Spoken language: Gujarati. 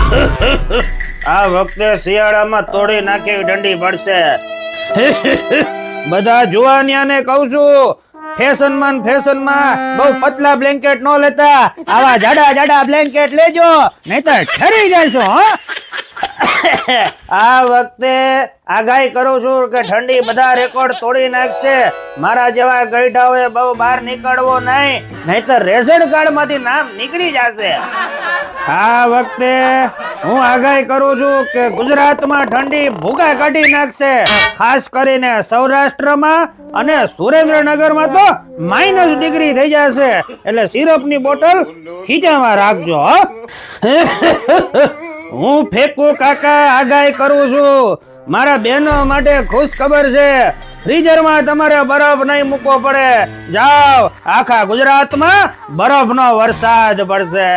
આ વખતે શિયાળામાં તોડી નાખી ઠંડી પડશે. બધા જુવાનિયાને કહું છું, ફેશનમાં બહુ પતલા બ્લેન્કેટ નો લેતા, આવા જાડા જાડા બ્લેન્કેટ લેજો, નહીતર ઠરી જશો. આ વખતે આગાહી કરું છું કે ઠંડી બધા રેકોર્ડ તોડી નાખશે. મારા જેવા ગઈઢાઓએ બહુ બહાર નીકળવો નહીં, નહીતર રેશન કાર્ડ માંથી નામ નીકળી જશે. આ વખતે હું આગાહી કરું છું કે ગુજરાતમાં ઠંડી ભૂકા કાઢી નાખશે, ખાસ કરીને સૌરાષ્ટ્રમાં અને સુરેન્દ્રનગરમાં તો -ડિગ્રી થઈ જશે. એટલે સિરપની બોટલ ખીચામાં રાખજો. હું ફેકુ કાકા આગાહી કરું છું. મારા બહેનો માટે ખુશ ખબર છે, ફ્રીઝરમાં તમારે બરફ નહીં મૂકવો પડે. જાઓ, આખા ગુજરાતમાં બરફનો વરસાદ પડશે.